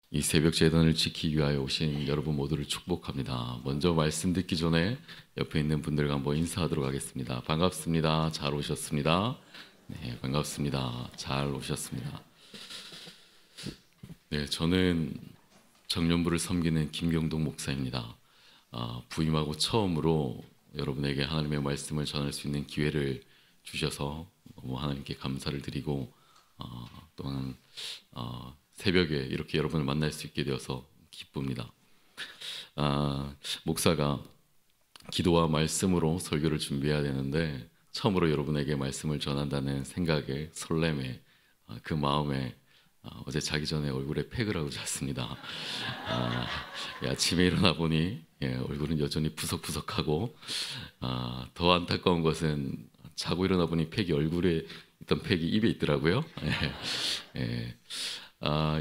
이 새벽 제단을 지키기 위하여 오신 여러분 모두를 축복합니다. 먼저 말씀 듣기 전에 옆에 있는 분들과 한번 인사하도록 하겠습니다. 반갑습니다. 잘 오셨습니다. 네, 반갑습니다. 잘 오셨습니다. 네, 저는 청년부를 섬기는 김경동 목사입니다. 부임하고 처음으로 여러분에게 하나님의 말씀을 전할 수 있는 기회를 주셔서 너무 하나님께 감사를 드리고 또한 새벽에 이렇게 여러분을 만날 수 있게 되어서 기쁩니다. 목사가 기도와 말씀으로 설교를 준비해야 되는데 처음으로 여러분에게 말씀을 전한다는 생각에 설렘에 그 마음에 어제 자기 전에 얼굴에 팩을 하고 잤습니다. 아침에 일어나 보니 얼굴은 여전히 푸석푸석하고 더 안타까운 것은 자고 일어나 보니 팩이 얼굴에 있던 팩이 입에 있더라고요.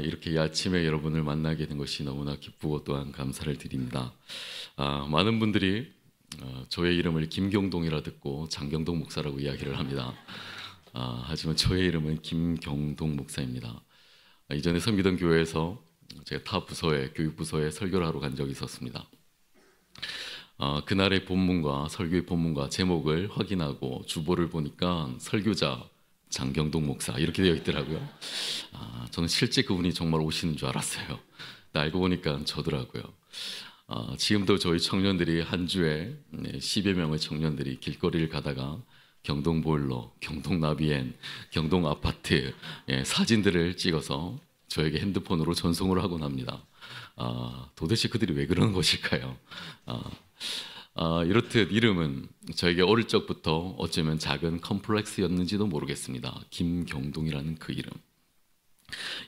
이렇게 이 아침에 여러분을 만나게 된 것이 너무나 기쁘고 또한 감사를 드립니다. 많은 분들이 저의 이름을 김경동이라 듣고 장경동 목사라고 이야기를 합니다. 하지만 저의 이름은 김경동 목사입니다. 이전에 섬기던 교회에서 제가 타 부서에 교육부서에 설교를 하러 간 적이 있었습니다. 그날의 본문과 설교의 본문과 제목을 확인하고 주보를 보니까 설교자 장경동 목사 이렇게 되어 있더라고요. 저는 실제 그분이 정말 오시는 줄 알았어요. 알고 보니까 저더라고요. 지금도 저희 청년들이 한 주에 10여 명의 청년들이 길거리를 가다가 경동보일러, 경동나비엔, 경동아파트 사진들을 찍어서 저에게 핸드폰으로 전송을 하곤 합니다. 도대체 그들이 왜 그러는 것일까요? 이렇듯 이름은 저에게 어릴 적부터 어쩌면 작은 컴플렉스였는지도 모르겠습니다. 김경동이라는 그 이름.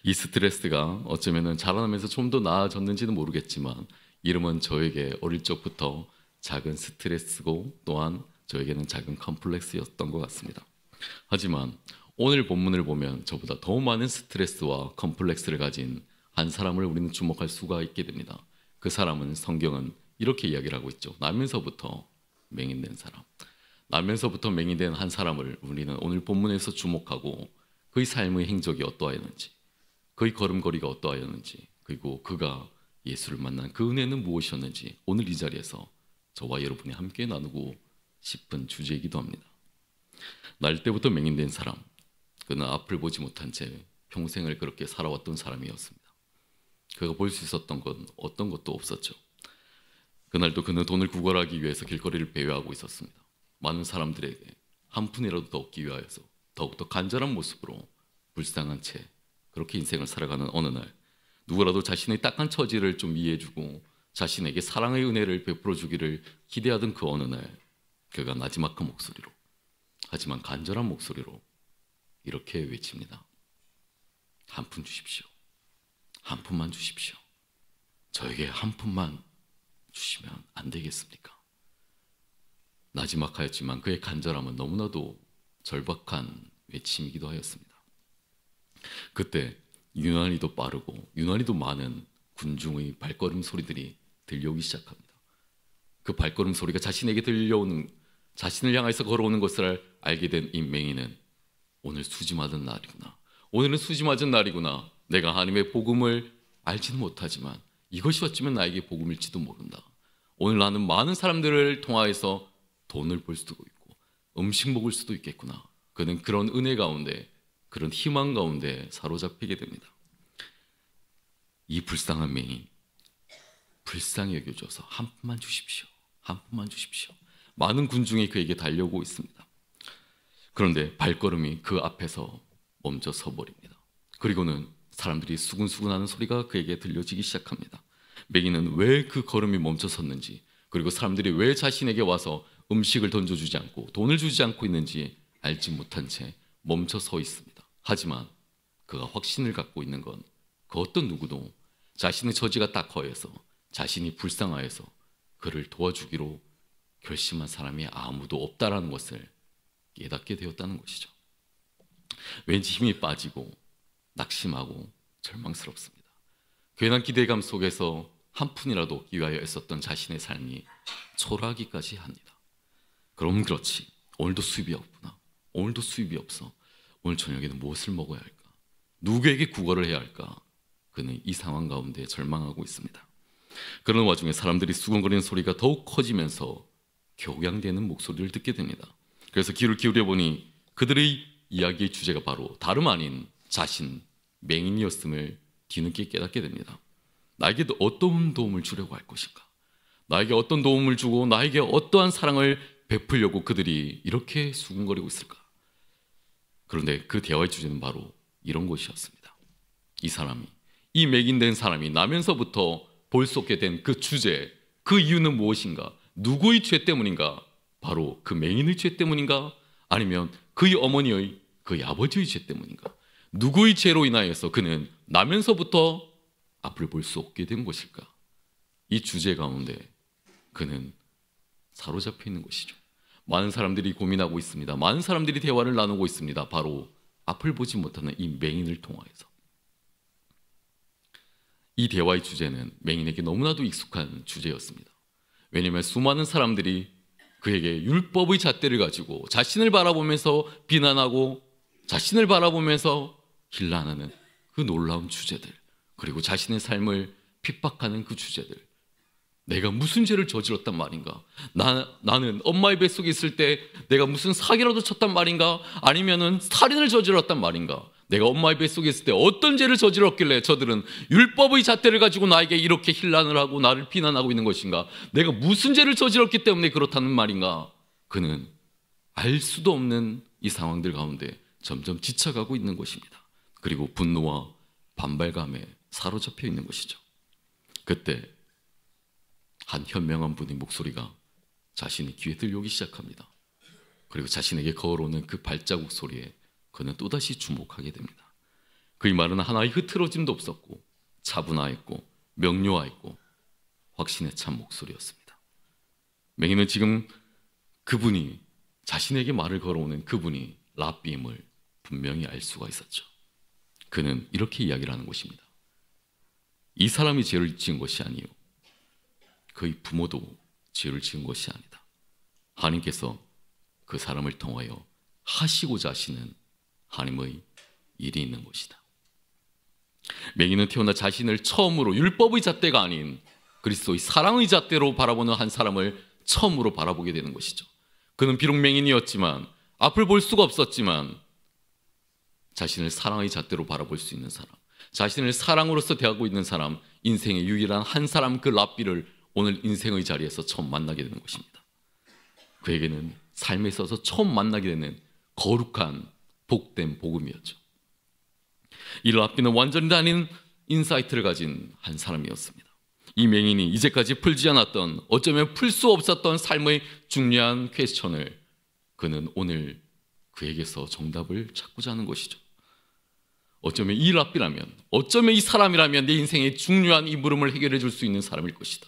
이 스트레스가 어쩌면 자라나면서 좀 더 나아졌는지는 모르겠지만 이름은 저에게 어릴 적부터 작은 스트레스고 또한 저에게는 작은 컴플렉스였던 것 같습니다. 하지만 오늘 본문을 보면 저보다 더 많은 스트레스와 컴플렉스를 가진 한 사람을 우리는 주목할 수가 있게 됩니다. 그 사람은 성경은 이렇게 이야기를 하고 있죠. 나면서부터 맹인된 사람. 나면서부터 맹인된 한 사람을 우리는 오늘 본문에서 주목하고 그의 삶의 행적이 어떠하였는지, 그의 걸음걸이가 어떠하였는지, 그리고 그가 예수를 만난 그 은혜는 무엇이었는지 오늘 이 자리에서 저와 여러분이 함께 나누고 싶은 주제이기도 합니다. 날 때부터 맹인된 사람, 그는 앞을 보지 못한 채 평생을 그렇게 살아왔던 사람이었습니다. 그가 볼 수 있었던 건 어떤 것도 없었죠. 그날도 그는 돈을 구걸하기 위해서 길거리를 배회하고 있었습니다. 많은 사람들에게 한 푼이라도 더 얻기 위하여서 더욱더 간절한 모습으로 불쌍한 채 그렇게 인생을 살아가는 어느 날 누구라도 자신의 딱한 처지를 좀 이해해주고 자신에게 사랑의 은혜를 베풀어 주기를 기대하던 그 어느 날 그가 나지막한 목소리로 하지만 간절한 목소리로 이렇게 외칩니다. 한 푼 주십시오. 한 푼만 주십시오. 저에게 한 푼만 주시면 안 되겠습니까? 나지막하였지만 그의 간절함은 너무나도 절박한 외침이기도 하였습니다. 그때 유난히도 빠르고 유난히도 많은 군중의 발걸음 소리들이 들려오기 시작합니다. 그 발걸음 소리가 자신에게 들려오는, 자신을 향해서 걸어오는 것을 알게 된 이 맹인은 오늘 수지 맞은 날이구나. 오늘은 수지 맞은 날이구나. 내가 하나님의 복음을 알지는 못하지만 이것이 어쩌면 나에게 복음일지도 모른다. 오늘 나는 많은 사람들을 통하여서 돈을 벌 수도 있고 음식 먹을 수도 있겠구나. 그는 그런 은혜 가운데, 그런 희망 가운데 사로잡히게 됩니다. 이 불쌍한 맹인, 불쌍히 여겨줘서 한 푼만 주십시오. 한 푼만 주십시오. 많은 군중이 그에게 달려오고 있습니다. 그런데 발걸음이 그 앞에서 멈춰 서버립니다. 그리고는 사람들이 수근수근하는 소리가 그에게 들려지기 시작합니다. 맹인은 왜 그 걸음이 멈춰섰는지, 그리고 사람들이 왜 자신에게 와서 음식을 던져주지 않고 돈을 주지 않고 있는지 알지 못한 채 멈춰 서 있습니다. 하지만 그가 확신을 갖고 있는 건 그 어떤 누구도 자신의 처지가 딱 허해서 자신이 불쌍하여서 그를 도와주기로 결심한 사람이 아무도 없다라는 것을 깨닫게 되었다는 것이죠. 왠지 힘이 빠지고 낙심하고 절망스럽습니다. 괜한 기대감 속에서 한 푼이라도 얻기 위하여 애썼던 자신의 삶이 초라하기까지 합니다. 그럼 그렇지, 오늘도 수입이 없구나. 오늘도 수입이 없어. 오늘 저녁에는 무엇을 먹어야 할까? 누구에게 구걸을 해야 할까? 그는 이 상황 가운데 절망하고 있습니다. 그런 와중에 사람들이 수군거리는 소리가 더욱 커지면서 격양되는 목소리를 듣게 됩니다. 그래서 귀를 기울여 보니 그들의 이야기의 주제가 바로 다름 아닌 자신, 맹인이었음을 뒤늦게 깨닫게 됩니다. 나에게 어떤 도움을 주려고 할 것인가? 나에게 어떤 도움을 주고 나에게 어떠한 사랑을 베풀려고 그들이 이렇게 수군거리고 있을까? 그런데 그 대화의 주제는 바로 이런 것이었습니다. 이 맹인된 사람이 나면서부터 볼 수 없게 된 그 주제, 그 이유는 무엇인가? 누구의 죄 때문인가? 바로 그 맹인의 죄 때문인가? 아니면 그의 어머니의, 그의 아버지의 죄 때문인가? 누구의 죄로 인하여서 그는 나면서부터 앞을 볼 수 없게 된 것일까? 이 주제 가운데 그는 사로잡혀 있는 것이죠. 많은 사람들이 고민하고 있습니다. 많은 사람들이 대화를 나누고 있습니다. 바로 앞을 보지 못하는 이 맹인을 통하여서. 이 대화의 주제는 맹인에게 너무나도 익숙한 주제였습니다. 왜냐하면 수많은 사람들이 그에게 율법의 잣대를 가지고 자신을 바라보면서 비난하고 자신을 바라보면서 힐난하는 그 놀라운 주제들, 그리고 자신의 삶을 핍박하는 그 주제들. 내가 무슨 죄를 저질렀단 말인가? 나는 엄마의 뱃속에 있을 때 내가 무슨 사기라도 쳤단 말인가? 아니면은 살인을 저질렀단 말인가? 내가 엄마의 뱃속에 있을 때 어떤 죄를 저질렀길래 저들은 율법의 잣대를 가지고 나에게 이렇게 힐난을 하고 나를 비난하고 있는 것인가? 내가 무슨 죄를 저질렀기 때문에 그렇다는 말인가? 그는 알 수도 없는 이 상황들 가운데 점점 지쳐가고 있는 것입니다. 그리고 분노와 반발감에 사로잡혀 있는 것이죠. 그때 한 현명한 분의 목소리가 자신의 귀에 들려오기 시작합니다. 그리고 자신에게 거울오는 그 발자국 소리에 그는 또다시 주목하게 됩니다. 그의 말은 하나의 흐트러짐도 없었고 차분하였고 명료하였고 확신에 찬 목소리였습니다. 맹인은 지금 그분이, 자신에게 말을 걸어오는 그분이 랍비임을 분명히 알 수가 있었죠. 그는 이렇게 이야기를 하는 것입니다. 이 사람이 죄를 지은 것이 아니요, 그의 부모도 죄를 지은 것이 아니다. 하나님께서 그 사람을 통하여 하시고자 하시는 하나님의 일이 있는 것이다. 맹인은 태어나 자신을 처음으로 율법의 잣대가 아닌 그리스도의 사랑의 잣대로 바라보는 한 사람을 처음으로 바라보게 되는 것이죠. 그는 비록 맹인이었지만, 앞을 볼 수가 없었지만, 자신을 사랑의 잣대로 바라볼 수 있는 사람, 자신을 사랑으로서 대하고 있는 사람, 인생의 유일한 한 사람, 그 랍비를 오늘 인생의 자리에서 처음 만나게 되는 것입니다. 그에게는 삶에 있어서 처음 만나게 되는 거룩한 복된 복음이었죠. 이 랍비는 완전히 다른 인사이트를 가진 한 사람이었습니다. 이 맹인이 이제까지 풀지 않았던, 어쩌면 풀 수 없었던 삶의 중요한 퀘스천을 그는 오늘 그에게서 정답을 찾고자 하는 것이죠. 어쩌면 이 랍비라면, 어쩌면 이 사람이라면 내 인생의 중요한 이 물음을 해결해 줄 수 있는 사람일 것이다.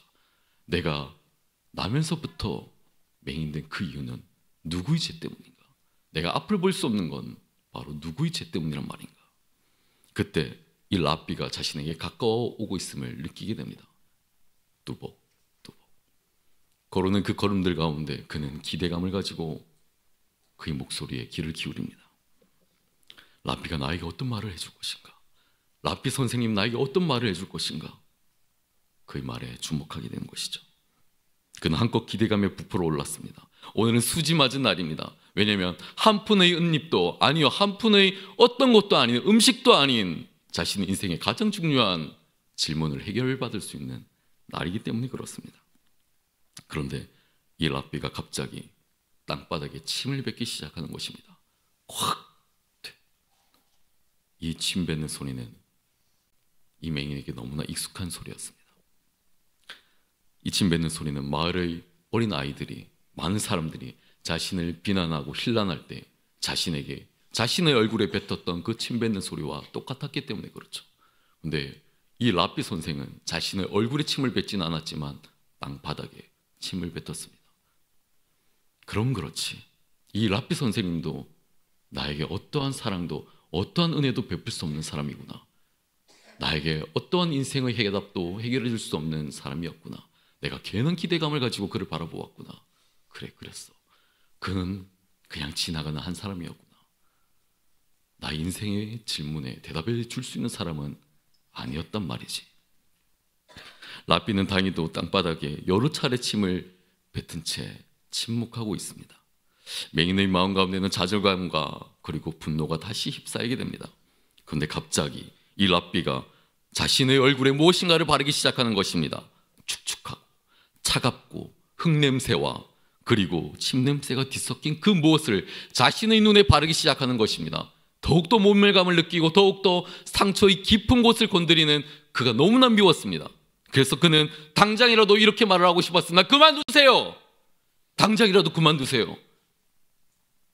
내가 나면서부터 맹인된 그 이유는 누구의 죄 때문인가? 내가 앞을 볼 수 없는 건 바로 누구의 죄 때문이란 말인가? 그때 이 랍비가 자신에게 가까워 오고 있음을 느끼게 됩니다. 뚜벅 걸어오는 그 걸음들 가운데 그는 기대감을 가지고 그의 목소리에 귀를 기울입니다. 랍비가 나에게 어떤 말을 해줄 것인가? 랍비 선생님 나에게 어떤 말을 해줄 것인가? 그의 말에 주목하게 되는 것이죠. 그는 한껏 기대감에 부풀어 올랐습니다. 오늘은 수지 맞은 날입니다. 왜냐하면 한 푼의 은잎도 아니요, 한 푼의 어떤 것도 아닌, 음식도 아닌 자신의 인생의 가장 중요한 질문을 해결받을 수 있는 날이기 때문에 그렇습니다. 그런데 이 랍비가 갑자기 땅바닥에 침을 뱉기 시작하는 것입니다. 확! 이 침 뱉는 소리는 이 맹인에게 너무나 익숙한 소리였습니다. 이 침 뱉는 소리는 마을의 어린 아이들이, 많은 사람들이 자신을 비난하고 힐난할 때 자신에게, 자신의 얼굴에 뱉었던 그 침 뱉는 소리와 똑같았기 때문에 그렇죠. 그런데 이 랍비 선생은 자신의 얼굴에 침을 뱉지는 않았지만 땅바닥에 침을 뱉었습니다. 그럼 그렇지, 이 랍비 선생님도 나에게 어떠한 사랑도 어떠한 은혜도 베풀 수 없는 사람이구나. 나에게 어떠한 인생의 해답도 해결해 줄 수 없는 사람이었구나. 내가 괜한 기대감을 가지고 그를 바라보았구나. 그래, 그랬어. 그는 그냥 지나가는 한 사람이었구나. 나의 인생의 질문에 대답해 줄 수 있는 사람은 아니었단 말이지. 라삐는 다행히도 땅바닥에 여러 차례 침을 뱉은 채 침묵하고 있습니다. 맹인의 마음 가운데는 좌절감과 그리고 분노가 다시 휩싸이게 됩니다. 그런데 갑자기 이 라삐가 자신의 얼굴에 무엇인가를 바르기 시작하는 것입니다. 축축하고 차갑고 흙냄새와 그리고 침냄새가 뒤섞인 그 무엇을 자신의 눈에 바르기 시작하는 것입니다. 더욱더 모멸감을 느끼고 더욱더 상처의 깊은 곳을 건드리는 그가 너무나 미웠습니다. 그래서 그는 당장이라도 이렇게 말을 하고 싶었으나 그만두세요. 당장이라도 그만두세요.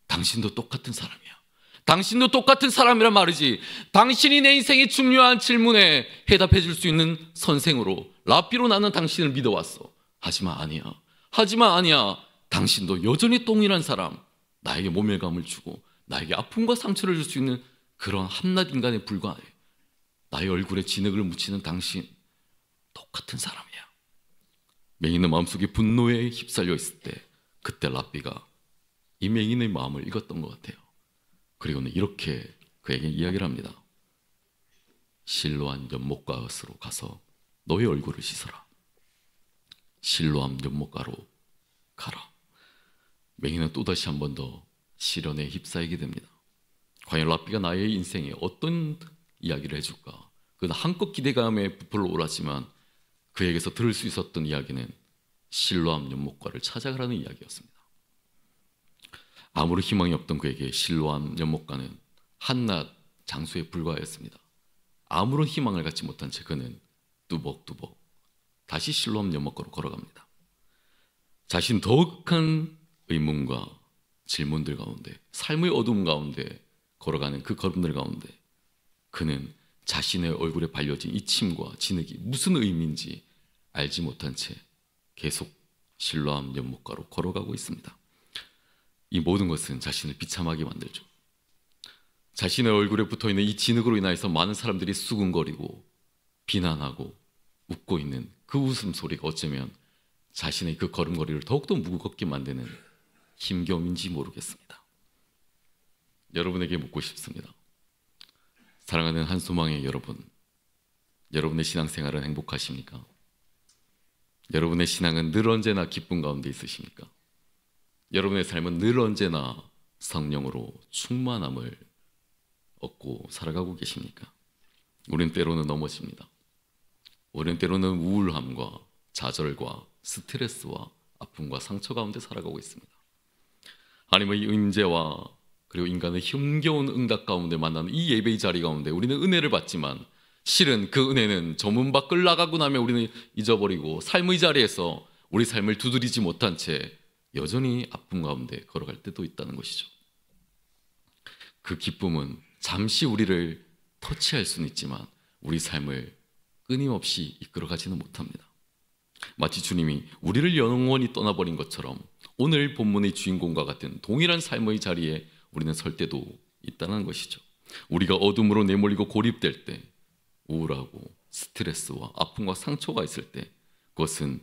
당신도 똑같은 사람이야. 당신도 똑같은 사람이란 말이지. 당신이 내 인생의 중요한 질문에 해답해 줄 수 있는 선생으로 라삐로 나는 당신을 믿어왔어. 하지만 아니야. 당신도 여전히 동일한 사람, 나에게 모멸감을 주고 나에게 아픔과 상처를 줄 수 있는 그런 한낱 인간에 불과해. 나의 얼굴에 진흙을 묻히는 당신 똑같은 사람이야. 맹인의 마음속에 분노에 휩쓸려 있을 때 그때 라삐가 이 맹인의 마음을 읽었던 것 같아요. 그리고는 이렇게 그에게 이야기를 합니다. 실로암 연못가으로 가서 너의 얼굴을 씻어라. 실로암 연못가로 가라. 맹인은 또다시 한 번 더 시련에 휩싸이게 됩니다. 과연 라삐가 나의 인생에 어떤 이야기를 해줄까? 그는 한껏 기대감에 부풀어 오랐지만 그에게서 들을 수 있었던 이야기는 실로암 연못가를 찾아가라는 이야기였습니다. 아무런 희망이 없던 그에게 실로암 연못가는 한낱 장소에 불과했습니다. 아무런 희망을 갖지 못한 채 그는 뚜벅뚜벅 다시 실로암 연못가로 걸어갑니다. 자신 더욱한 의문과 질문들 가운데, 삶의 어둠 가운데 걸어가는 그 걸음들 가운데 그는 자신의 얼굴에 발려진 이 침과 진흙이 무슨 의미인지 알지 못한 채 계속 실로암 연못가로 걸어가고 있습니다. 이 모든 것은 자신을 비참하게 만들죠. 자신의 얼굴에 붙어있는 이 진흙으로 인하여서 많은 사람들이 수군거리고 비난하고 웃고 있는 그 웃음소리가 어쩌면 자신의 그 걸음걸이를 더욱더 무겁게 만드는 힘겨움인지 모르겠습니다. 여러분에게 묻고 싶습니다. 사랑하는 한소망의 여러분, 여러분의 신앙생활은 행복하십니까? 여러분의 신앙은 늘 언제나 기쁨 가운데 있으십니까? 여러분의 삶은 늘 언제나 성령으로 충만함을 얻고 살아가고 계십니까? 우리는 때로는 넘어집니다. 우리는 때로는 우울함과 좌절과 스트레스와 아픔과 상처 가운데 살아가고 있습니다. 하나님의 임재와 그리고 인간의 힘겨운 응답 가운데 만나는 이 예배의 자리 가운데 우리는 은혜를 받지만 실은 그 은혜는 저문 밖을 나가고 나면 우리는 잊어버리고 삶의 자리에서 우리 삶을 두드리지 못한 채 여전히 아픔 가운데 걸어갈 때도 있다는 것이죠. 그 기쁨은 잠시 우리를 터치할 수는 있지만 우리 삶을 끊임없이 이끌어가지는 못합니다. 마치 주님이 우리를 영원히 떠나버린 것처럼 오늘 본문의 주인공과 같은 동일한 삶의 자리에 우리는 설 때도 있다는 것이죠. 우리가 어둠으로 내몰리고 고립될 때, 우울하고 스트레스와 아픔과 상처가 있을 때 그것은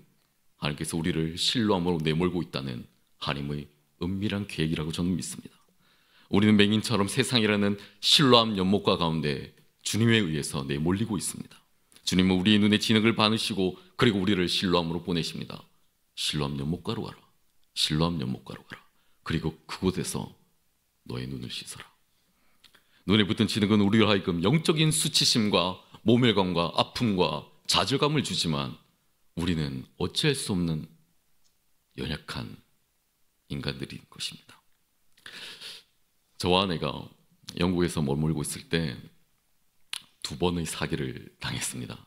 하나님께서 우리를 실로암으로 내몰고 있다는 하나님의 은밀한 계획이라고 저는 믿습니다. 우리는 맹인처럼 세상이라는 실로암 연못가 가운데 주님에 의해서 내몰리고 있습니다. 주님은 우리의 눈에 진흙을 바르시고 그리고 우리를 실로암으로 보내십니다. 실로암 연못가로 가라. 실로암 연못가로 가라. 그리고 그곳에서 너의 눈을 씻어라. 눈에 붙은 진흙은 우리를 하여금 영적인 수치심과 모멸감과 아픔과 좌절감을 주지만 우리는 어찌할 수 없는 연약한 인간들인 것입니다. 저와 아내가 영국에서 머물고 있을 때 2번의 사기를 당했습니다.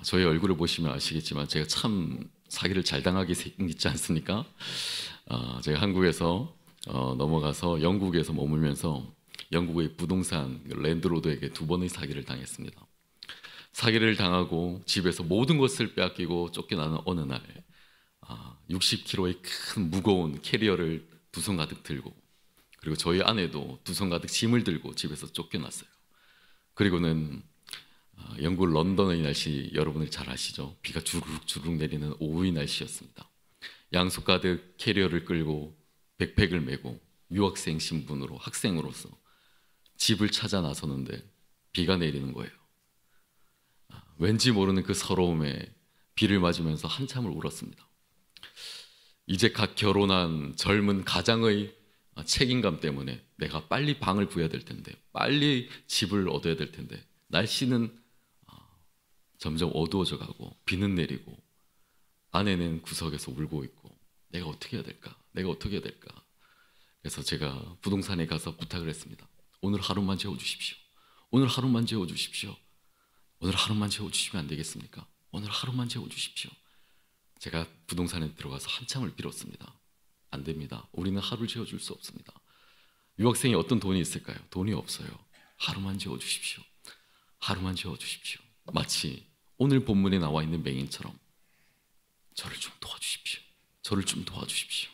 저의 얼굴을 보시면 아시겠지만 제가 참 사기를 잘 당하게 생기지 않습니까? 제가 한국에서 넘어가서 영국에서 머물면서 영국의 부동산 랜드로드에게 2번의 사기를 당했습니다. 사기를 당하고 집에서 모든 것을 빼앗기고 쫓겨나는 어느 날 60kg의 큰 무거운 캐리어를 2손 가득 들고 그리고 저희 아내도 2손 가득 짐을 들고 집에서 쫓겨났어요. 그리고는 영국 런던의 날씨 여러분들 잘 아시죠? 비가 주룩주룩 내리는 오후의 날씨였습니다. 양손 가득 캐리어를 끌고 백팩을 메고 유학생 신분으로 학생으로서 집을 찾아 나서는데 비가 내리는 거예요. 왠지 모르는 그 서러움에 비를 맞으면서 한참을 울었습니다. 이제 갓 결혼한 젊은 가장의 책임감 때문에 내가 빨리 방을 구해야 될 텐데, 빨리 집을 얻어야 될 텐데, 날씨는 점점 어두워져 가고 비는 내리고 아내는 구석에서 울고 있고, 내가 어떻게 해야 될까? 내가 어떻게 해야 될까? 그래서 제가 부동산에 가서 부탁을 했습니다. 오늘 하루만 재워주십시오. 오늘 하루만 재워주십시오. 오늘 하루만 재워주시면 안 되겠습니까? 오늘 하루만 재워주십시오. 제가 부동산에 들어가서 한참을 빌었습니다. 안 됩니다. 우리는 하루를 재워줄 수 없습니다. 유학생이 어떤 돈이 있을까요? 돈이 없어요. 하루만 재워주십시오. 하루만 재워주십시오. 마치 오늘 본문에 나와 있는 맹인처럼 저를 좀 도와주십시오. 저를 좀 도와주십시오.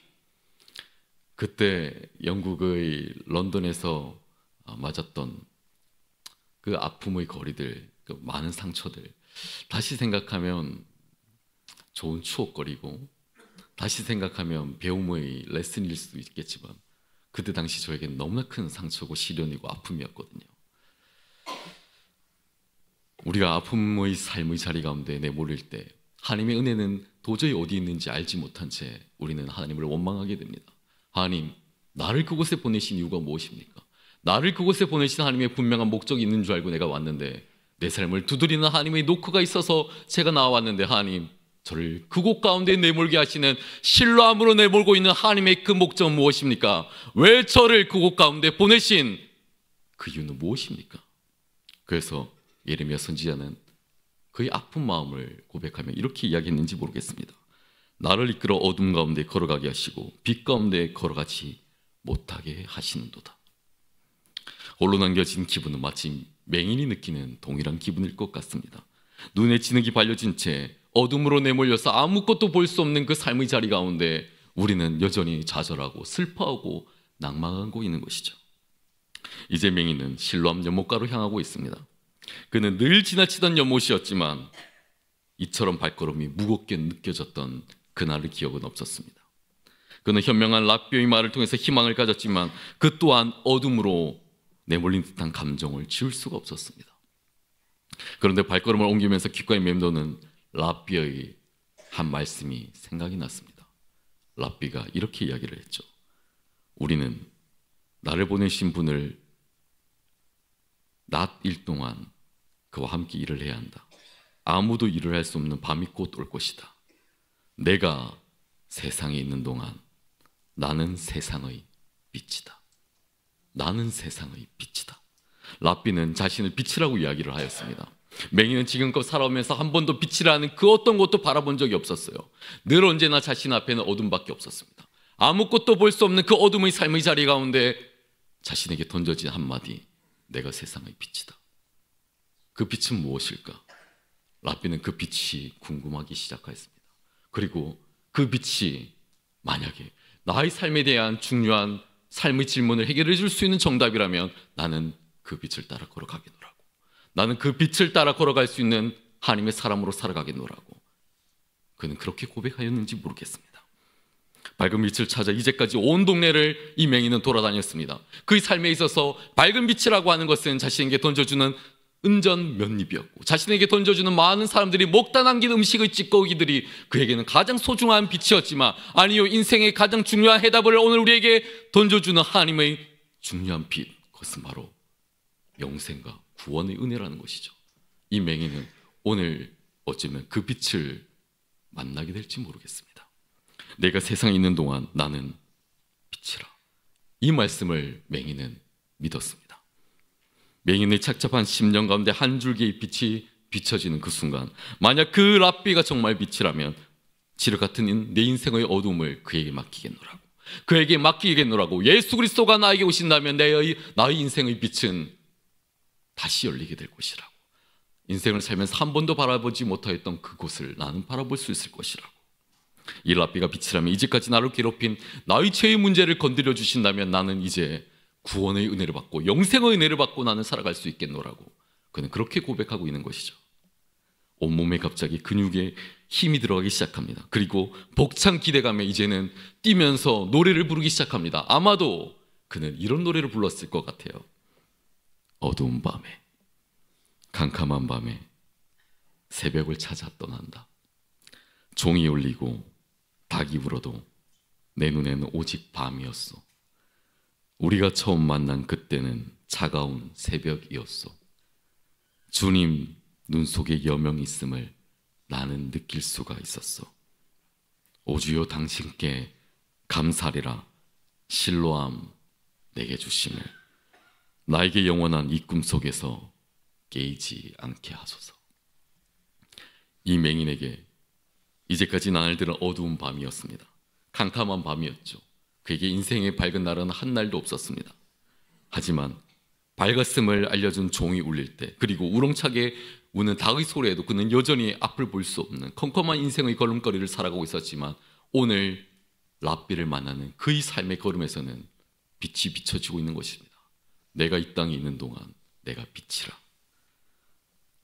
그때 영국의 런던에서 맞았던 그 아픔의 거리들, 그 많은 상처들, 다시 생각하면 좋은 추억거리고, 다시 생각하면 배움의 레슨일 수도 있겠지만, 그때 당시 저에게는 너무나 큰 상처고 시련이고 아픔이었거든요. 우리가 아픔의 삶의 자리 가운데 내몰릴 때 하나님의 은혜는 도저히 어디 있는지 알지 못한 채 우리는 하나님을 원망하게 됩니다. 하나님, 나를 그곳에 보내신 이유가 무엇입니까? 나를 그곳에 보내신 하나님의 분명한 목적이 있는 줄 알고 내가 왔는데, 내 삶을 두드리는 하나님의 노크가 있어서 제가 나와왔는데, 하나님, 저를 그곳 가운데 내몰게 하시는, 실로암으로 내몰고 있는 하나님의 그 목적은 무엇입니까? 왜 저를 그곳 가운데 보내신 그 이유는 무엇입니까? 그래서 예레미야 선지자는 그의 아픈 마음을 고백하며 이렇게 이야기했는지 모르겠습니다. 나를 이끌어 어둠 가운데 걸어가게 하시고 빛 가운데 걸어가지 못하게 하시는도다. 홀로 남겨진 기분은 마치 맹인이 느끼는 동일한 기분일 것 같습니다. 눈에 진흙이 발려진 채 어둠으로 내몰려서 아무것도 볼 수 없는 그 삶의 자리 가운데 우리는 여전히 좌절하고 슬퍼하고 낭망하고 있는 것이죠. 이제 맹인은 실로암 연못가로 향하고 있습니다. 그는 늘 지나치던 연못이었지만 이처럼 발걸음이 무겁게 느껴졌던 그날의 기억은 없었습니다. 그는 현명한 랍비의 말을 통해서 희망을 가졌지만 그 또한 어둠으로 내몰린 듯한 감정을 지울 수가 없었습니다. 그런데 발걸음을 옮기면서 귓가에 맴도는 랍비의 한 말씀이 생각이 났습니다. 랍비가 이렇게 이야기를 했죠. 우리는 나를 보내신 분을 낮 일 동안 그와 함께 일을 해야 한다. 아무도 일을 할 수 없는 밤이 곧 올 것이다. 내가 세상에 있는 동안 나는 세상의 빛이다. 나는 세상의 빛이다. 랍비는 자신을 빛이라고 이야기를 하였습니다. 맹인은 지금껏 살아오면서 한 번도 빛이라는 그 어떤 것도 바라본 적이 없었어요. 늘 언제나 자신 앞에는 어둠밖에 없었습니다. 아무것도 볼 수 없는 그 어둠의 삶의 자리 가운데 자신에게 던져진 한마디, 내가 세상의 빛이다. 그 빛은 무엇일까? 랍비는 그 빛이 궁금하기 시작하였습니다. 그리고 그 빛이 만약에 나의 삶에 대한 중요한 삶의 질문을 해결해 줄 수 있는 정답이라면 나는 그 빛을 따라 걸어가겠노라고. 나는 그 빛을 따라 걸어갈 수 있는 하나님의 사람으로 살아가겠노라고. 그는 그렇게 고백하였는지 모르겠습니다. 밝은 빛을 찾아 이제까지 온 동네를 이 맹인은 돌아다녔습니다. 그의 삶에 있어서 밝은 빛이라고 하는 것은 자신에게 던져주는 은전 몇 입이었고, 자신에게 던져주는 많은 사람들이 먹다 남긴 음식의 찌꺼기들이 그에게는 가장 소중한 빛이었지만, 아니요, 인생의 가장 중요한 해답을 오늘 우리에게 던져주는 하나님의 중요한 빛, 그것은 바로 영생과 구원의 은혜라는 것이죠. 이 맹인은 오늘 어쩌면 그 빛을 만나게 될지 모르겠습니다. 내가 세상에 있는 동안 나는 빛이라. 이 말씀을 맹인은 믿었습니다. 맹인의 착잡한 심령 가운데 한 줄기의 빛이 비춰지는 그 순간, 만약 그 랍비가 정말 빛이라면 지륵 같은 내 인생의 어둠을 그에게 맡기겠노라고. 그에게 맡기겠노라고. 예수 그리스도가 나에게 오신다면 나의 인생의 빛은 다시 열리게 될 것이라고. 인생을 살면서 한 번도 바라보지 못하였던 그곳을 나는 바라볼 수 있을 것이라고. 이 랍비가 빛이라면 이제까지 나를 괴롭힌 나의 죄의 문제를 건드려 주신다면 나는 이제 구원의 은혜를 받고 영생의 은혜를 받고 나는 살아갈 수 있겠노라고. 그는 그렇게 고백하고 있는 것이죠. 온몸에 갑자기 근육에 힘이 들어가기 시작합니다. 그리고 벅찬 기대감에 이제는 뛰면서 노래를 부르기 시작합니다. 아마도 그는 이런 노래를 불렀을 것 같아요. 어두운 밤에, 캄캄한 밤에 새벽을 찾아 떠난다. 종이 울리고 닭이 울어도 내 눈에는 오직 밤이었어. 우리가 처음 만난 그때는 차가운 새벽이었어. 주님 눈 속에 여명이 있음을 나는 느낄 수가 있었어. 오 주여 당신께 감사리라. 실로암 내게 주심을 나에게 영원한 이 꿈속에서 깨이지 않게 하소서. 이 맹인에게 이제까지 나날들은 어두운 밤이었습니다. 캄캄한 밤이었죠. 그에게 인생의 밝은 날은 한 날도 없었습니다. 하지만 밝았음을 알려준 종이 울릴 때, 그리고 우렁차게 우는 닭의 소리에도 그는 여전히 앞을 볼 수 없는 컴컴한 인생의 걸음걸이를 살아가고 있었지만, 오늘 랍비를 만나는 그의 삶의 걸음에서는 빛이 비춰지고 있는 것입니다. 내가 이 땅에 있는 동안 내가 빛이라.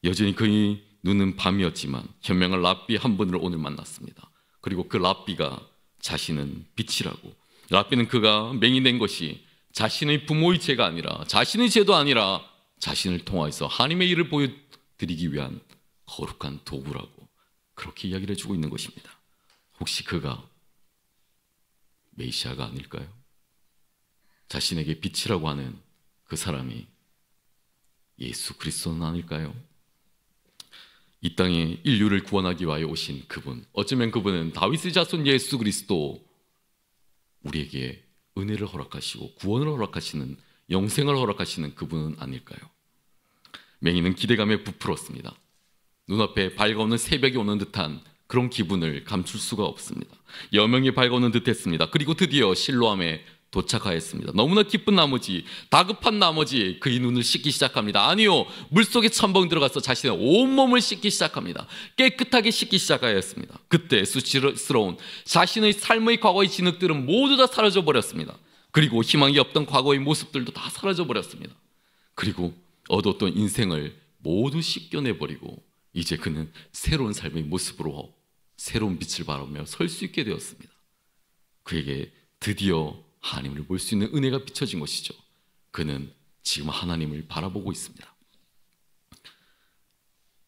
여전히 그의 눈은 밤이었지만 현명한 랍비 한 분을 오늘 만났습니다. 그리고 그 랍비가 자신은 빛이라고, 랍비는 그가 맹인된 것이 자신의 부모의 죄가 아니라, 자신의 죄도 아니라 자신을 통하여서 하나님의 일을 보여드리기 위한 거룩한 도구라고 그렇게 이야기를 해주고 있는 것입니다. 혹시 그가 메시아가 아닐까요? 자신에게 빛이라고 하는 그 사람이 예수 그리스도는 아닐까요? 이 땅에 인류를 구원하기 위하여 오신 그분, 어쩌면 그분은 다윗의 자손 예수 그리스도, 우리에게 은혜를 허락하시고 구원을 허락하시는, 영생을 허락하시는 그분은 아닐까요? 맹인은 기대감에 부풀었습니다. 눈앞에 밝아오는 새벽이 오는 듯한 그런 기분을 감출 수가 없습니다. 여명이 밝아오는 듯했습니다. 그리고 드디어 실로암에 도착하였습니다. 너무나 기쁜 나머지, 다급한 나머지 그의 눈을 씻기 시작합니다. 아니요, 물속에 첨벙 들어가서 자신의 온몸을 씻기 시작합니다. 깨끗하게 씻기 시작하였습니다. 그때 수치스러운 자신의 삶의 과거의 진흙들은 모두 다 사라져 버렸습니다. 그리고 희망이 없던 과거의 모습들도 다 사라져 버렸습니다. 그리고 얻었던 인생을 모두 씻겨내버리고 이제 그는 새로운 삶의 모습으로 새로운 빛을 바라보며 설 수 있게 되었습니다. 그에게 드디어 하나님을 볼 수 있는 은혜가 비춰진 것이죠. 그는 지금 하나님을 바라보고 있습니다.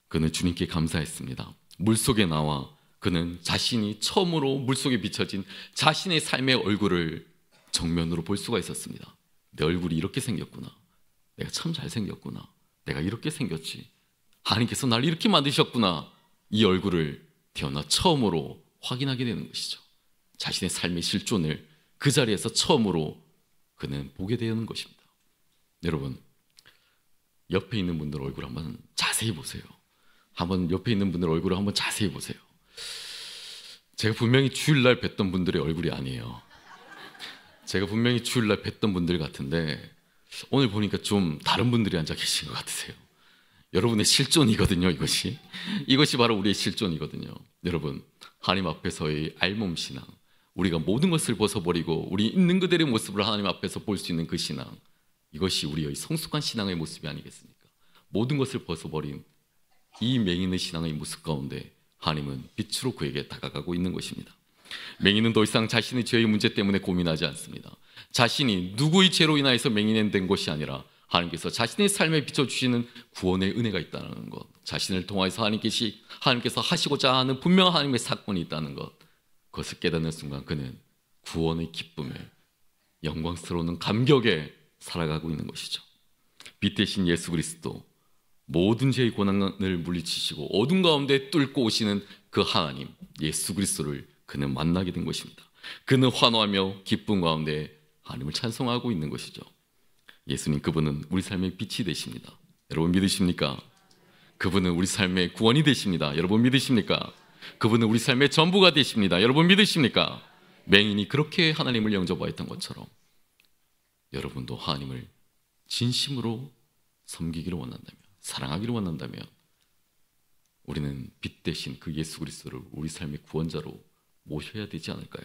그는 주님께 감사했습니다. 물속에 나와 그는 자신이 처음으로 물속에 비춰진 자신의 삶의 얼굴을 정면으로 볼 수가 있었습니다. 내 얼굴이 이렇게 생겼구나. 내가 참 잘생겼구나. 내가 이렇게 생겼지. 하나님께서 날 이렇게 만드셨구나. 이 얼굴을 태어나 처음으로 확인하게 되는 것이죠. 자신의 삶의 실존을 그 자리에서 처음으로 그는 보게 되는 것입니다. 여러분, 옆에 있는 분들 얼굴 한번 자세히 보세요. 한번 옆에 있는 분들 얼굴을 한번 자세히 보세요. 제가 분명히 주일날 뵀던 분들의 얼굴이 아니에요. 제가 분명히 주일날 뵀던 분들 같은데 오늘 보니까 좀 다른 분들이 앉아 계신 것 같으세요. 여러분의 실존이거든요. 이것이 바로 우리의 실존이거든요. 여러분, 하나님 앞에서의 알몸 신앙, 우리가 모든 것을 벗어버리고 우리 있는 그대로의 모습을 하나님 앞에서 볼 수 있는 그 신앙, 이것이 우리의 성숙한 신앙의 모습이 아니겠습니까? 모든 것을 벗어버린 이 맹인의 신앙의 모습 가운데 하나님은 빛으로 그에게 다가가고 있는 것입니다. 맹인은 더 이상 자신의 죄의 문제 때문에 고민하지 않습니다. 자신이 누구의 죄로 인하여서 맹인이 된 것이 아니라 하나님께서 자신의 삶에 비춰주시는 구원의 은혜가 있다는 것, 자신을 통하여서 하나님께서 하시고자 하는 분명한 하나님의 사건이 있다는 것, 그것을 깨닫는 순간 그는 구원의 기쁨에, 영광스러운 감격에 살아가고 있는 것이죠. 빛 대신 예수 그리스도, 모든 죄의 고난을 물리치시고 어둠 가운데 뚫고 오시는 그 하나님 예수 그리스도를 그는 만나게 된 것입니다. 그는 환호하며 기쁨 가운데 하나님을 찬송하고 있는 것이죠. 예수님, 그분은 우리 삶의 빛이 되십니다. 여러분 믿으십니까? 그분은 우리 삶의 구원이 되십니다. 여러분 믿으십니까? 그분은 우리 삶의 전부가 되십니다. 여러분 믿으십니까? 맹인이 그렇게 하나님을 영접하였던 것처럼 여러분도 하나님을 진심으로 섬기기를 원한다면, 사랑하기를 원한다면 우리는 빛 대신 그 예수 그리스도를 우리 삶의 구원자로 모셔야 되지 않을까요?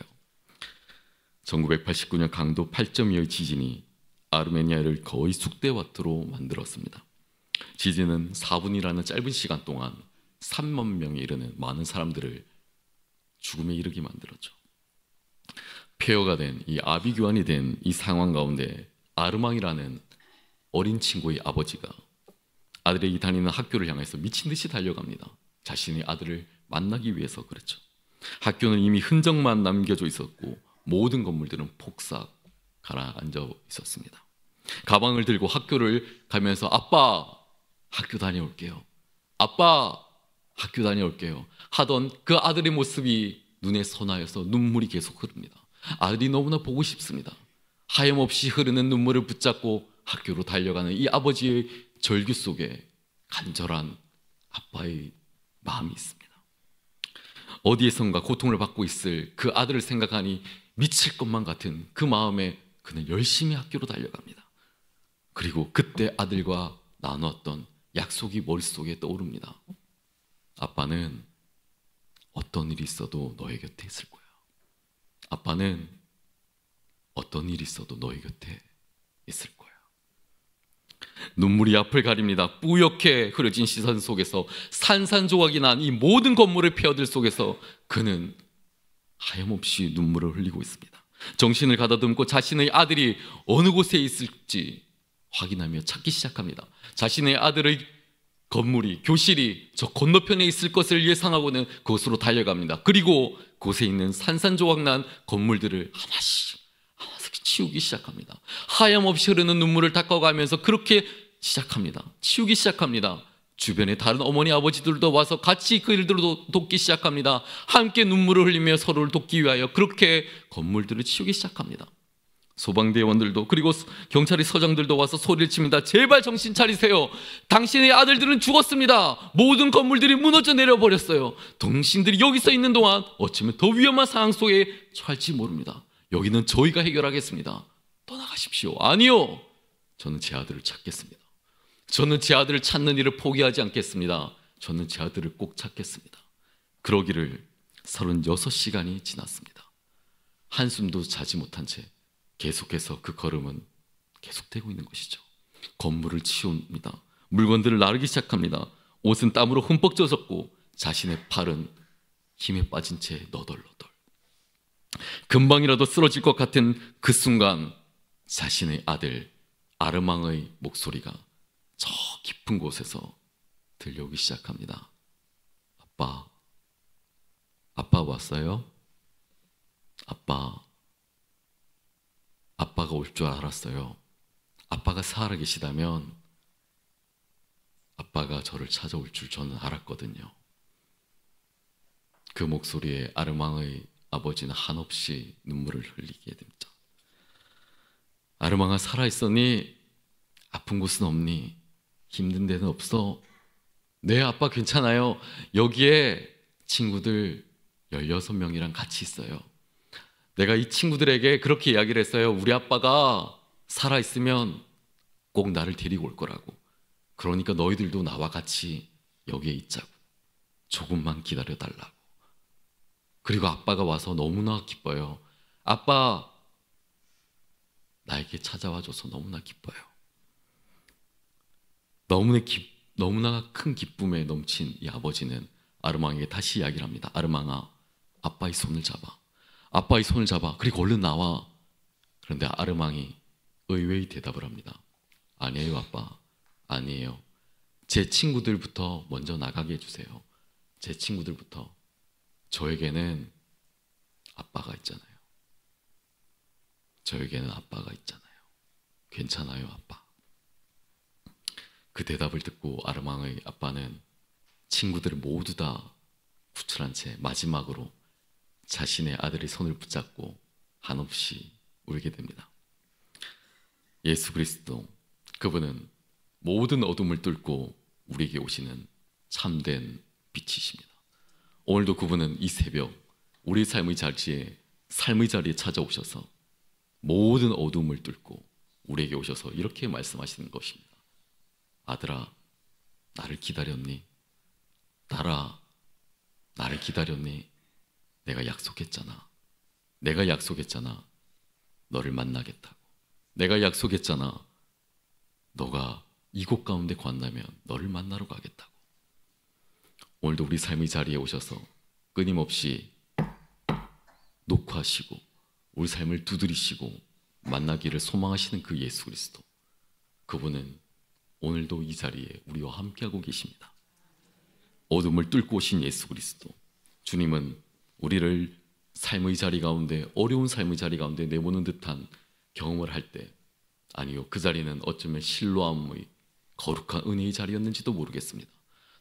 1989년 강도 8.2의 지진이 아르메니아를 거의 숙대와트로 만들었습니다. 지진은 4분이라는 짧은 시간 동안 3만 명에 이르는 많은 사람들을 죽음에 이르게 만들었죠. 폐허가 된 이 아비규환이 된 이 상황 가운데 아르망이라는 어린 친구의 아버지가 아들이 다니는 학교를 향해서 미친 듯이 달려갑니다. 자신의 아들을 만나기 위해서 그랬죠. 학교는 이미 흔적만 남겨져 있었고 모든 건물들은 폭삭 가라앉아 있었습니다. 가방을 들고 학교를 가면서 아빠 학교 다녀올게요, 아빠 학교 다녀올게요 하던 그 아들의 모습이 눈에 선하여서 눈물이 계속 흐릅니다. 아들이 너무나 보고 싶습니다. 하염없이 흐르는 눈물을 붙잡고 학교로 달려가는 이 아버지의 절규 속에 간절한 아빠의 마음이 있습니다. 어디에선가 고통을 받고 있을 그 아들을 생각하니 미칠 것만 같은 그 마음에 그는 열심히 학교로 달려갑니다. 그리고 그때 아들과 나누었던 약속이 머릿속에 떠오릅니다. 아빠는 어떤 일이 있어도 너의 곁에 있을 거야. 아빠는 어떤 일이 있어도 너의 곁에 있을 거야. 눈물이 앞을 가립니다. 뿌옇게 흐려진 시선 속에서 산산조각이 난 이 모든 건물의 폐허들 속에서 그는 하염없이 눈물을 흘리고 있습니다. 정신을 가다듬고 자신의 아들이 어느 곳에 있을지 확인하며 찾기 시작합니다. 자신의 아들의 건물이, 교실이 저 건너편에 있을 것을 예상하고는 그곳으로 달려갑니다. 그리고 그곳에 있는 산산조각난 건물들을 하나씩 치우기 시작합니다. 하염없이 흐르는 눈물을 닦아가면서 그렇게 시작합니다. 치우기 시작합니다. 주변에 다른 어머니 아버지들도 와서 같이 그 일들을 돕기 시작합니다. 함께 눈물을 흘리며 서로를 돕기 위하여 그렇게 건물들을 치우기 시작합니다. 소방대원들도 그리고 경찰의 서장들도 와서 소리를 칩니다. 제발 정신 차리세요. 당신의 아들들은 죽었습니다. 모든 건물들이 무너져 내려버렸어요. 당신들이 여기서 있는 동안 어쩌면 더 위험한 상황 속에 처할지 모릅니다. 여기는 저희가 해결하겠습니다. 떠나가십시오. 아니요, 저는 제 아들을 찾겠습니다. 저는 제 아들을 찾는 일을 포기하지 않겠습니다. 저는 제 아들을 꼭 찾겠습니다. 그러기를 36시간이 지났습니다. 한숨도 자지 못한 채 계속해서 그 걸음은 계속되고 있는 것이죠. 건물을 치웁니다. 물건들을 나르기 시작합니다. 옷은 땀으로 흠뻑 젖었고 자신의 팔은 힘에 빠진 채 너덜너덜. 금방이라도 쓰러질 것 같은 그 순간 자신의 아들 아르망의 목소리가 저 깊은 곳에서 들려오기 시작합니다. 아빠, 아빠 왔어요? 아빠가 올 줄 알았어요. 아빠가 살아 계시다면 아빠가 저를 찾아올 줄 저는 알았거든요. 그 목소리에 아르망의 아버지는 한없이 눈물을 흘리게 됩니다. 아르망아, 살아있었니? 아픈 곳은 없니? 힘든 데는 없어? 네, 아빠 괜찮아요. 여기에 친구들 16명이랑 같이 있어요. 내가 이 친구들에게 그렇게 이야기를 했어요. 우리 아빠가 살아있으면 꼭 나를 데리고 올 거라고. 그러니까 너희들도 나와 같이 여기에 있자고. 조금만 기다려달라고. 그리고 아빠가 와서 너무나 기뻐요. 아빠, 나에게 찾아와줘서 너무나 기뻐요. 너무나 큰 기쁨에 넘친 이 아버지는 아르망에게 다시 이야기를 합니다. 아르망아, 아빠의 손을 잡아. 아빠의 손을 잡아. 그리고 얼른 나와. 그런데 아르망이 의외의 대답을 합니다. 아니에요, 아빠. 아니에요. 제 친구들부터 먼저 나가게 해주세요. 제 친구들부터. 저에게는 아빠가 있잖아요. 저에게는 아빠가 있잖아요. 괜찮아요, 아빠. 그 대답을 듣고 아르망의 아빠는 친구들을 모두 다 구출한 채 마지막으로 자신의 아들의 손을 붙잡고 한없이 울게 됩니다. 예수 그리스도, 그분은 모든 어둠을 뚫고 우리에게 오시는 참된 빛이십니다. 오늘도 그분은 이 새벽 우리 삶의 자리에 찾아오셔서 모든 어둠을 뚫고 우리에게 오셔서 이렇게 말씀하시는 것입니다. 아들아, 나를 기다렸니? 딸아, 나를 기다렸니? 내가 약속했잖아. 내가 약속했잖아. 너를 만나겠다고. 내가 약속했잖아. 너가 이곳 가운데 관다면 너를 만나러 가겠다고. 오늘도 우리 삶의 자리에 오셔서 끊임없이 녹화하시고 우리 삶을 두드리시고 만나기를 소망하시는 그 예수 그리스도, 그분은 오늘도 이 자리에 우리와 함께하고 계십니다. 어둠을 뚫고 오신 예수 그리스도, 주님은 우리를 삶의 자리 가운데, 어려운 삶의 자리 가운데 내모는 듯한 경험을 할 때, 아니요, 그 자리는 어쩌면 실로암의 거룩한 은혜의 자리였는지도 모르겠습니다.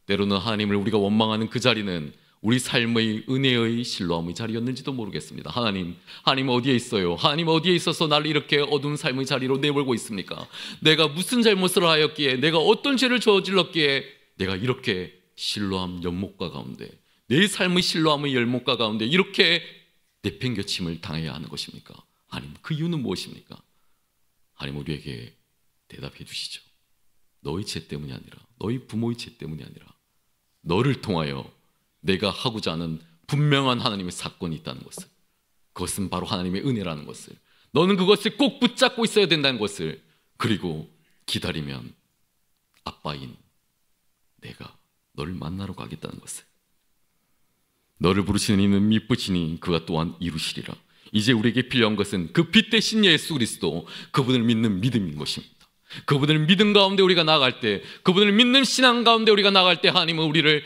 때로는 하나님을 우리가 원망하는 그 자리는 우리 삶의 은혜의 실로암의 자리였는지도 모르겠습니다. 하나님 어디에 있어요? 하나님 어디에 있어서 나를 이렇게 어두운 삶의 자리로 내몰고 있습니까? 내가 무슨 잘못을 하였기에, 내가 어떤 죄를 저질렀기에 내가 이렇게 실로암 연못가 가운데, 내 삶의 실로암의 열못가 가운데 이렇게 내팽겨침을 당해야 하는 것입니까? 하나님, 그 이유는 무엇입니까? 하나님 우리에게 대답해 주시죠. 너희 죄 때문이 아니라, 너희 부모의 죄 때문이 아니라, 너를 통하여 내가 하고자 하는 분명한 하나님의 사건이 있다는 것을, 그것은 바로 하나님의 은혜라는 것을, 너는 그것을 꼭 붙잡고 있어야 된다는 것을, 그리고 기다리면 아빠인 내가 너를 만나러 가겠다는 것을, 너를 부르시는 이는 미쁘시니 그가 또한 이루시리라. 이제 우리에게 필요한 것은 그 빛 대신 예수 그리스도, 그분을 믿는 믿음인 것입니다. 그분을 믿음 가운데 우리가 나아갈 때, 그분을 믿는 신앙 가운데 우리가 나아갈 때, 하나님은 우리를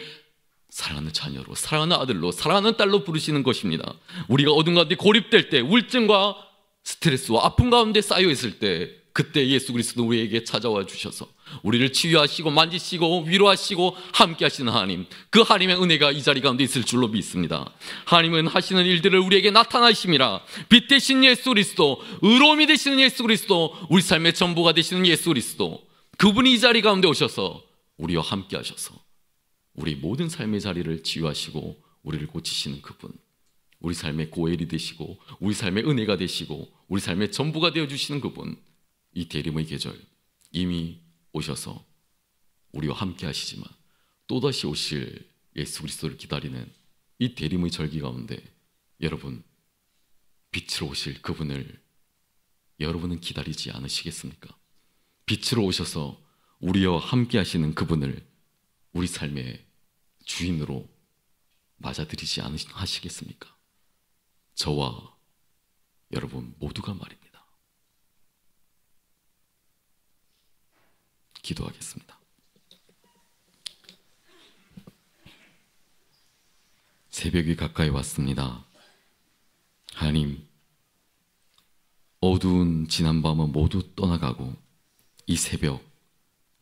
사랑하는 자녀로, 사랑하는 아들로, 사랑하는 딸로 부르시는 것입니다. 우리가 어둠 가운데 고립될 때, 우울증과 스트레스와 아픔 가운데 쌓여 있을 때, 그때 예수 그리스도 우리에게 찾아와 주셔서 우리를 치유하시고 만지시고 위로하시고 함께 하시는 하나님, 그 하나님의 은혜가 이 자리 가운데 있을 줄로 믿습니다. 하나님은 하시는 일들을 우리에게 나타나심이라. 빛 되신 예수 그리스도, 의로움이 되시는 예수 그리스도, 우리 삶의 전부가 되시는 예수 그리스도, 그분이 이 자리 가운데 오셔서 우리와 함께 하셔서 우리 모든 삶의 자리를 치유하시고 우리를 고치시는 그분, 우리 삶의 고엘이 되시고 우리 삶의 은혜가 되시고 우리 삶의 전부가 되어주시는 그분, 이 대림의 계절 이미 오셔서 우리와 함께 하시지만 또다시 오실 예수 그리스도를 기다리는 이 대림의 절기 가운데, 여러분, 빛으로 오실 그분을 여러분은 기다리지 않으시겠습니까? 빛으로 오셔서 우리와 함께 하시는 그분을 우리 삶의 주인으로 맞아들이지 않으시겠습니까? 저와 여러분 모두가 말입니다. 기도하겠습니다. 새벽이 가까이 왔습니다. 하나님, 어두운 지난 밤은 모두 떠나가고 이 새벽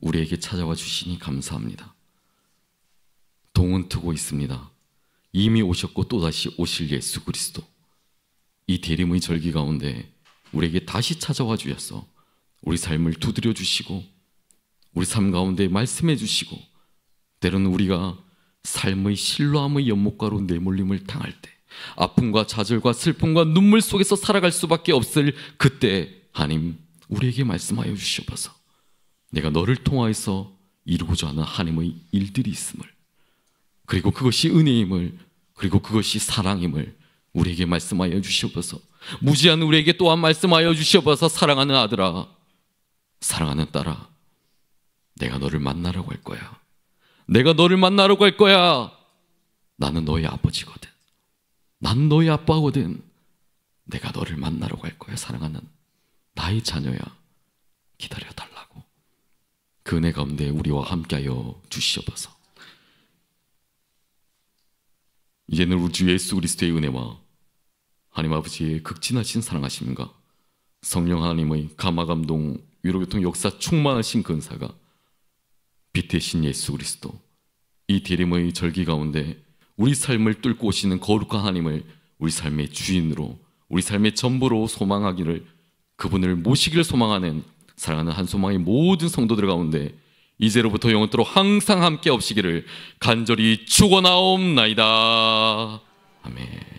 우리에게 찾아와 주시니 감사합니다. 동은 트고 있습니다. 이미 오셨고 또다시 오실 예수 그리스도, 이 대림의 절기 가운데 우리에게 다시 찾아와 주셔서 우리 삶을 두드려 주시고 우리 삶 가운데 말씀해 주시고, 때로는 우리가 삶의 실로암의 연못가로 내몰림을 당할 때, 아픔과 좌절과 슬픔과 눈물 속에서 살아갈 수밖에 없을 그때 하나님 우리에게 말씀하여 주시옵소서. 내가 너를 통하여서 이루고자 하는 하나님의 일들이 있음을, 그리고 그것이 은혜임을, 그리고 그것이 사랑임을 우리에게 말씀하여 주시옵소서. 무지한 우리에게 또한 말씀하여 주시옵소서. 사랑하는 아들아, 사랑하는 딸아, 내가 너를 만나러 갈 거야. 내가 너를 만나러 갈 거야. 나는 너의 아버지거든. 난 너의 아빠거든. 내가 너를 만나러 갈 거야. 사랑하는 나의 자녀야, 기다려달라고. 그 은혜 가운데 우리와 함께하여 주시옵소서. 이제는 우리 주 예수 그리스도의 은혜와 하나님 아버지의 극진하신 사랑하심과 성령 하나님의 감화감동 위로교통 역사 충만하신 근사가 빛 되신 예수 그리스도, 이 대림의 절기 가운데 우리 삶을 뚫고 오시는 거룩한 하나님을 우리 삶의 주인으로, 우리 삶의 전부로 소망하기를, 그분을 모시기를 소망하는 사랑하는 한소망의 모든 성도들 가운데 이제로부터 영원토록 항상 함께 없시기를 간절히 축원하옵나이다. 아멘.